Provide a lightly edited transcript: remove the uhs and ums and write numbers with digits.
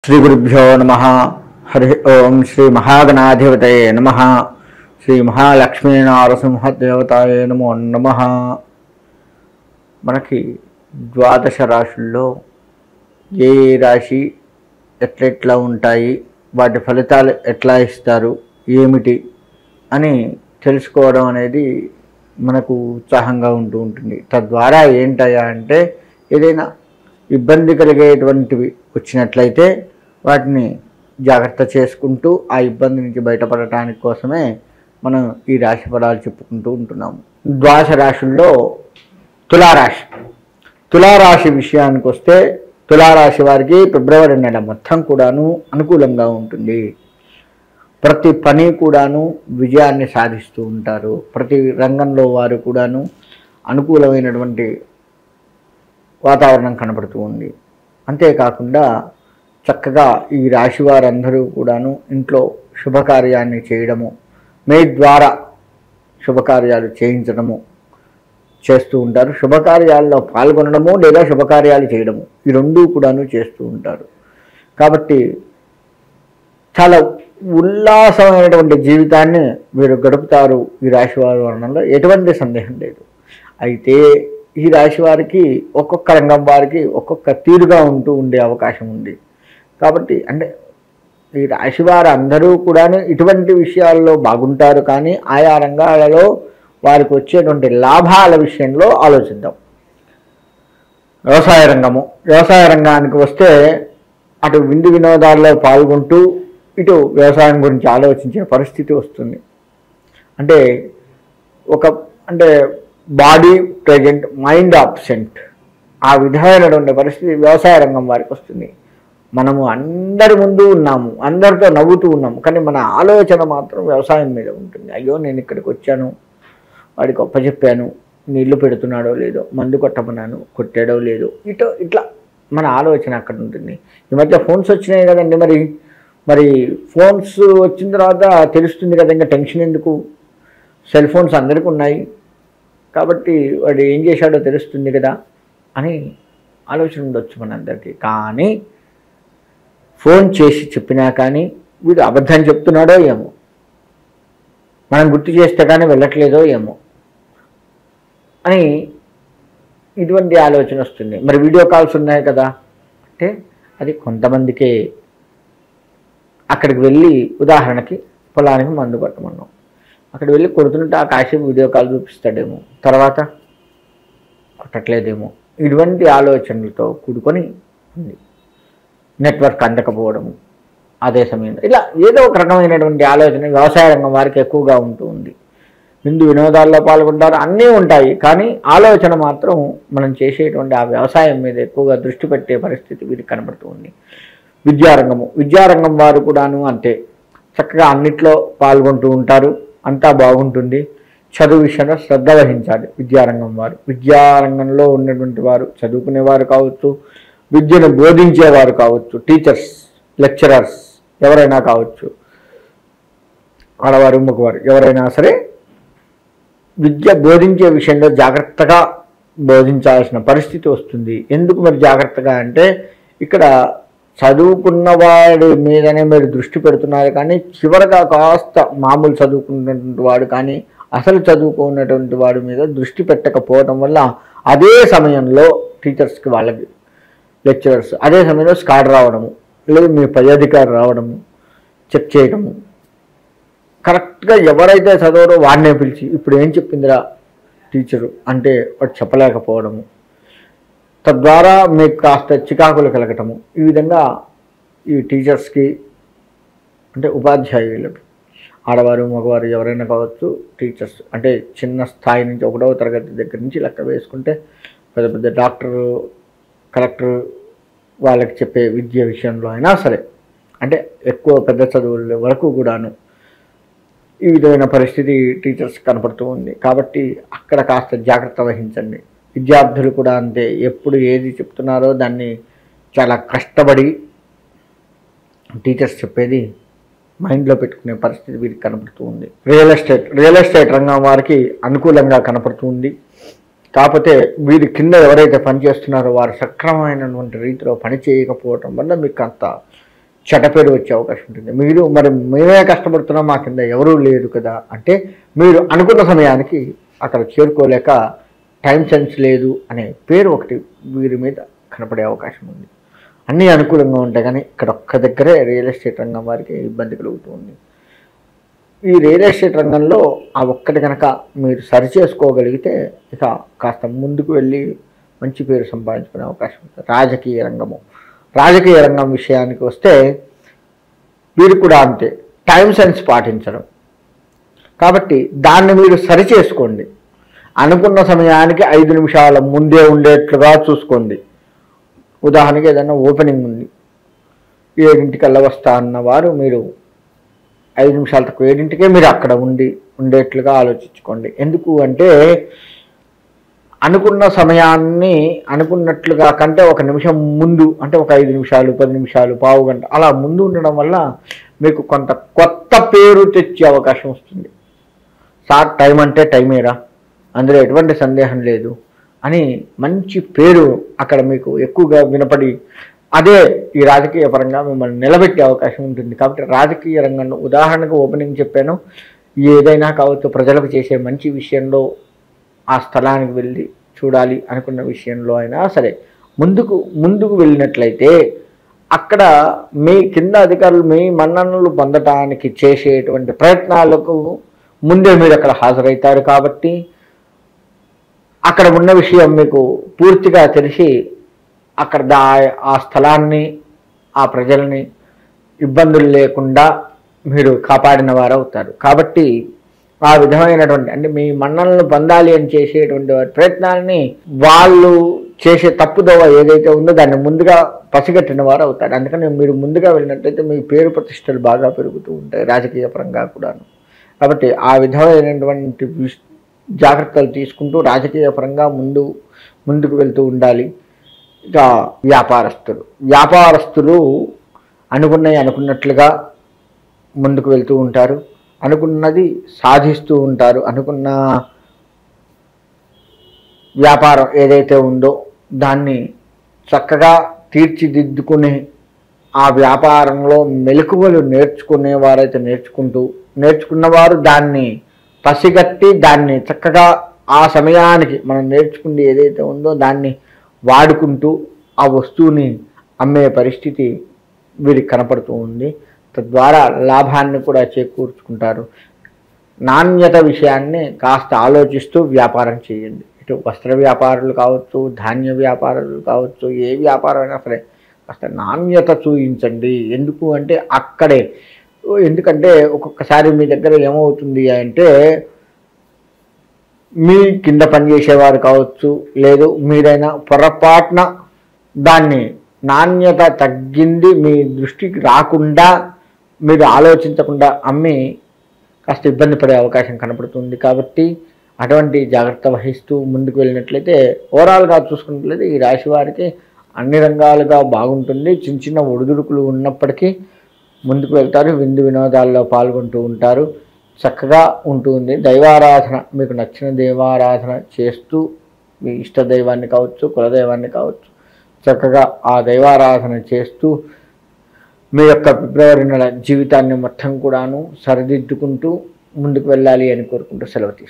श्री गुरुभ्यो नमः। हरि ओम श्री महागणाधिपतये नमः। श्री महालक्ष्मी नारसिंहदेवताये नमो नमः। మనకి ద్వాదశ రాశుల్లో ఏ రాశి ఎట్లా ఉంటాయి, వాటి ఫలితాలు ఎట్లా ఇస్తారు, ఏమిటి అని తెలుసుకోవడం అనేది మనకు ఉత్సాహంగా ఉంటుంది. తద్వారా ఏంటయ్యా అంటే ఏదైనా ఇబ్బంది కలిగేటువంటివి వచ్చినట్లయితే వాటిని జాగ్రత్త చేసుకుంటూ ఆ ఇబ్బంది నుంచి బయటపడటానికి కోసమే మనం ఈ రాశి ఫలాలు చెప్పుకుంటూ ఉంటున్నాము. ద్వాదశ రాశుల్లో తులారాశి విషయానికి వస్తే తులారాశి వారికి ఫిబ్రవరి నెల మొత్తం కూడాను అనుకూలంగా ఉంటుంది. ప్రతి పని కూడాను విజయాన్ని సాధిస్తూ ఉంటారు. ప్రతి రంగంలో వారు కూడాను అనుకూలమైనటువంటి వాతావరణం కనబడుతూ ఉంది. అంతేకాకుండా చక్కగా ఈ రాశి వారందరూ కూడాను ఇంట్లో శుభకార్యాన్ని చేయడము, మీ ద్వారా శుభకార్యాలు చేయించడము చేస్తూ ఉంటారు. శుభకార్యాల్లో పాల్గొనడము లేదా శుభకార్యాలు చేయడము ఈ రెండూ కూడాను చేస్తూ ఉంటారు. కాబట్టి చాలా ఉల్లాసమైనటువంటి జీవితాన్ని మీరు గడుపుతారు ఈ రాశి వారి వర్ణంలో, ఎటువంటి సందేహం లేదు. అయితే ఈ రాశి వారికి ఒక్కొక్క రంగం వారికి ఒక్కొక్క తీరుగా ఉండే అవకాశం ఉంది. కాబట్టి అంటే ఈ రాశి వారు అందరూ కూడా ఇటువంటి విషయాల్లో బాగుంటారు. కానీ ఆయా రంగాలలో వారికి వచ్చేటువంటి లాభాల విషయంలో ఆలోచిద్దాం. వ్యవసాయ రంగానికి వస్తే అటు విందు వినోదాల్లో పాల్గొంటూ ఇటు వ్యవసాయం గురించి ఆలోచించే పరిస్థితి వస్తుంది. అంటే బాడీ ప్రెజెంట్, మైండ్ అబ్సెంట్, ఆ విధమైనటువంటి పరిస్థితి వ్యవసాయ రంగం వారికి వస్తుంది. మనము అందరి ముందు ఉన్నాము, అందరితో నవ్వుతూ ఉన్నాము, కానీ మన ఆలోచన మాత్రం వ్యవసాయం మీద ఉంటుంది. అయ్యో నేను ఇక్కడికి వచ్చాను, వాడికి ఒప్పచెప్పాను, నీళ్లు పెడుతున్నాడో లేదో, మందు కొట్టమన్నాను, కొట్టాడో లేదో, ఇట్లా మన ఆలోచన అక్కడ ఉంటుంది. ఈ మధ్య ఫోన్స్ వచ్చినాయి కదండి, మరి ఫోన్స్ వచ్చిన తర్వాత తెలుస్తుంది కదా, ఇంకా టెన్షన్ ఎందుకు, సెల్ ఫోన్స్ అందరికీ ఉన్నాయి కాబట్టి వాడు ఏం చేశాడో తెలుస్తుంది కదా అని ఆలోచన ఉండొచ్చు మనందరికీ. కానీ ఫోన్ చేసి చెప్పినా కానీ వీడు అబద్ధం చెప్తున్నాడో ఏమో, మనం గుర్తు చేస్తే కానీ వెళ్ళట్లేదో ఏమో అని ఇటువంటి ఆలోచన వస్తుంది. మరి వీడియో కాల్స్ ఉన్నాయి కదా అంటే అది కొంతమందికే. అక్కడికి వెళ్ళి ఉదాహరణకి పొలానికి మందు కొట్టమన్నాం, అక్కడికి వెళ్ళి కొడుతుంటే ఆ కాసేపు వీడియో కాల్ చూపిస్తాడేమో, తర్వాత కొట్టట్లేదేమో, ఇటువంటి ఆలోచనలతో కూడుకొని ఉంది. నెట్వర్క్ అందకపోవడము అదే సమయంలో ఇలా ఏదో ఒక రకమైనటువంటి ఆలోచన వ్యవసాయ రంగం వారికి ఎక్కువగా ఉంది. విందు వినోదాల్లో పాల్గొంటారు, అన్నీ ఉంటాయి, కానీ ఆలోచన మాత్రం మనం చేసేటువంటి ఆ వ్యవసాయం మీద ఎక్కువగా దృష్టి పెట్టే పరిస్థితి వీరికి కనబడుతూ ఉంది. విద్యారంగం వారు కూడాను అంతే, చక్కగా అన్నిట్లో పాల్గొంటూ ఉంటారు, అంతా బాగుంటుంది. చదువు విషయంలో శ్రద్ధ వహించాలి విద్యారంగంలో ఉన్నటువంటి వారు, చదువుకునేవారు కావచ్చు, విద్యను బోధించేవారు కావచ్చు, టీచర్స్, లెక్చరర్స్ ఎవరైనా కావచ్చు, ఆడవారు మగవారు ఎవరైనా సరే విద్య బోధించే విషయంలో జాగ్రత్తగా బోధించాల్సిన పరిస్థితి వస్తుంది. ఎందుకు మరి జాగ్రత్తగా అంటే ఇక్కడ చదువుకున్నవాడి మీదనే మీరు దృష్టి పెడుతున్నారు, కానీ చివరగా కాస్త మామూలు చదువుకున్నటువంటి వాడు కానీ అసలు చదువుకున్నటువంటి వాడి మీద దృష్టి పెట్టకపోవడం వల్ల అదే సమయంలో టీచర్స్కి, వాళ్ళకి లెక్చరర్స్ అదే సమయంలో స్కాడ్ రావడము, లేదు మీ పై అధికారి రావడము, చెక్ చేయడము, కరెక్ట్గా ఎవరైతే చదవరో వాడినే పిలిచి ఇప్పుడు ఏం చెప్పిందిరా టీచరు అంటే వాడు చెప్పలేకపోవడము, తద్వారా మీకు కాస్త చికాకులు కలగటము. ఈ విధంగా ఈ టీచర్స్కి అంటే ఉపాధ్యాయులకి, ఆడవారు మగవారు ఎవరైనా కావచ్చు, టీచర్స్ అంటే చిన్న స్థాయి నుంచి 1వ తరగతి దగ్గర నుంచి లెక్క వేసుకుంటే పెద్ద పెద్ద డాక్టరు, కలెక్టర్ వాళ్ళకి చెప్పే విద్య విషయంలో అయినా సరే, అంటే ఎక్కువ పెద్ద చదువుల వరకు కూడాను ఈ విధమైన పరిస్థితి టీచర్స్ కనపడుతూ ఉంది. కాబట్టి అక్కడ కాస్త జాగ్రత్త వహించండి. విద్యార్థులు కూడా అంతే, ఎప్పుడు ఏది చెప్తున్నారో దాన్ని చాలా కష్టపడి టీచర్స్ చెప్పేది మైండ్లో పెట్టుకునే పరిస్థితి వీరికి కనపడుతూ ఉంది. రియల్ ఎస్టేట్ రంగం వారికి అనుకూలంగా కనపడుతుంది. కాకపోతే వీరి కింద ఎవరైతే పనిచేస్తున్నారో వారు సక్రమమైనటువంటి రీతిలో పని చేయకపోవటం వల్ల మీకు అంత చెడ్డ పేరు వచ్చే అవకాశం ఉంటుంది. మీరు మరి మేమే కష్టపడుతున్నాం, మా కింద ఎవరూ లేరు కదా అంటే మీరు అనుకున్న సమయానికి అక్కడ చేరుకోలేక టైం సెన్స్ లేదు అనే పేరు ఒకటి వీరి మీద కనపడే అవకాశం ఉంది. అన్నీ అనుకూలంగా ఉంటాయి, కానీ ఇక్కడ ఒక్క దగ్గరే రియల్ ఎస్టేట్ రంగం వారికి ఇబ్బంది కలుగుతుంది. ఈ రియల్ ఎస్టేట్ రంగంలో ఆ ఒక్కటి కనుక మీరు సరి చేసుకోగలిగితే ఇక కాస్త ముందుకు వెళ్ళి మంచి పేరు సంపాదించుకునే అవకాశం ఉంటుంది. రాజకీయ రంగం విషయానికి వస్తే వీరు కూడా అంతే, టైం సెన్స్ పాటించడం. కాబట్టి దాన్ని మీరు సరి చేసుకోండి. అనుకున్న సమయానికి 5 నిమిషాల ముందే ఉండేట్లుగా చూసుకోండి. ఉదాహరణకి ఏదైనా ఓపెనింగ్ ఉంది, 7ంటికల్లా వస్తా అన్నవారు మీరు 5 నిమిషాల తక్కువ 7ంటికే మీరు అక్కడ ఉండేట్లుగా ఆలోచించుకోండి. ఎందుకు అంటే అనుకున్న సమయాన్ని అనుకున్నట్లుగా కంటే 1 నిమిషం ముందు, అంటే ఒక 5 నిమిషాలు 10 నిమిషాలు పావు గంట అలా ముందు ఉండడం వల్ల మీకు కొంత కొత్త పేరు తెచ్చే అవకాశం వస్తుంది. సార్ టైం అంటే టైమేరా, అందులో ఎటువంటి సందేహం లేదు అని మంచి పేరు అక్కడ మీకు ఎక్కువగా వినపడి అదే ఈ రాజకీయ పరంగా మిమ్మల్ని నిలబెట్టే అవకాశం ఉంటుంది. కాబట్టి రాజకీయ రంగంలో ఉదాహరణకు ఓపెనింగ్ చెప్పాను, ఏదైనా కావచ్చు, ప్రజలకు చేసే మంచి విషయంలో ఆ స్థలానికి వెళ్ళి చూడాలి అనుకున్న విషయంలో అయినా సరే ముందుకు వెళ్ళినట్లయితే అక్కడ మీ కింద అధికారులు మీ మన్ననలు పొందటానికి చేసేటువంటి ప్రయత్నాలకు ముందే మీరు అక్కడ హాజరవుతారు. కాబట్టి అక్కడ ఉన్న విషయం మీకు పూర్తిగా తెలిసి అక్కడ ఆ స్థలాన్ని ఆ ప్రజల్ని ఇబ్బందులు లేకుండా మీరు కాపాడిన వారు అవుతారు. కాబట్టి ఆ విధమైనటువంటి అంటే మీ మన్ననలను పొందాలి అని చేసేటువంటి వారి ప్రయత్నాలని వాళ్ళు చేసే తప్పుదోవ ఏదైతే ఉందో దాన్ని ముందుగా పసిగట్టిన వారు అవుతారు. అందుకని మీరు ముందుగా వెళ్ళినట్లయితే మీ పేరు ప్రతిష్టలు బాగా పెరుగుతూ ఉంటాయి రాజకీయ పరంగా కూడాను. కాబట్టి ఆ విధమైనటువంటి జాగ్రత్తలు తీసుకుంటూ రాజకీయ పరంగా ముందుకు వెళ్తూ ఉండాలి. ఇక వ్యాపారస్తులు అనుకున్నట్లుగా ముందుకు వెళ్తూ ఉంటారు, అనుకున్నది సాధిస్తూ ఉంటారు. అనుకున్న వ్యాపారం ఏదైతే ఉందో దాన్ని చక్కగా తీర్చిదిద్దుకుని ఆ వ్యాపారంలో మెలకువలు నేర్చుకునేవారైతే నేర్చుకున్నవారు దాన్ని పసిగట్టి దాన్ని చక్కగా ఆ సమయానికి మనం నేర్చుకుంది ఏదైతే ఉందో దాన్ని వాడుకుంటూ ఆ వస్తువుని అమ్మే పరిస్థితి వీరికి కనపడుతూ ఉంది. తద్వారా లాభాన్ని కూడా చేకూర్చుకుంటారు. నాణ్యత విషయాన్ని కాస్త ఆలోచిస్తూ వ్యాపారం చేయండి. ఇటు వస్త్ర వ్యాపారులు కావచ్చు, ధాన్య వ్యాపారులు కావచ్చు, ఏ వ్యాపారం అయినా సరే కాస్త నాణ్యత చూపించండి. ఎందుకంటే ఒక్కొక్కసారి మీ దగ్గర ఏమవుతుంది అంటే మీ కింద పనిచేసేవారు కావచ్చు, లేదు మీరైనా పొరపాటున దాన్ని నాణ్యత తగ్గింది మీ దృష్టికి రాకుండా మీరు ఆలోచించకుండా అమ్మి కాస్త ఇబ్బంది పడే అవకాశం కనపడుతుంది. కాబట్టి అటువంటి జాగ్రత్త వహిస్తూ ముందుకు వెళ్ళినట్లయితే ఓవరాల్గా చూసుకున్నట్లయితే ఈ రాశి వారికి అన్ని రంగాలుగా బాగుంటుంది. చిన్న ఒడిదుడుకులు ఉన్నప్పటికీ ముందుకు వెళ్తారు, విందు వినోదాల్లో పాల్గొంటూ ఉంటారు, చక్కగా ఉంటుంది. దైవారాధన మీకు నచ్చిన దైవారాధన చేస్తూ మీ ఇష్ట దైవాన్ని కావచ్చు, కులదైవాన్ని కావచ్చు, చక్కగా ఆ దైవారాధన చేస్తూ మీ యొక్క ఫిబ్రవరి నెల జీవితాన్ని మొత్తం కూడాను సరిదిద్దుకుంటూ ముందుకు వెళ్ళాలి అని కోరుకుంటూ సెలవు తీసుకుంటాను.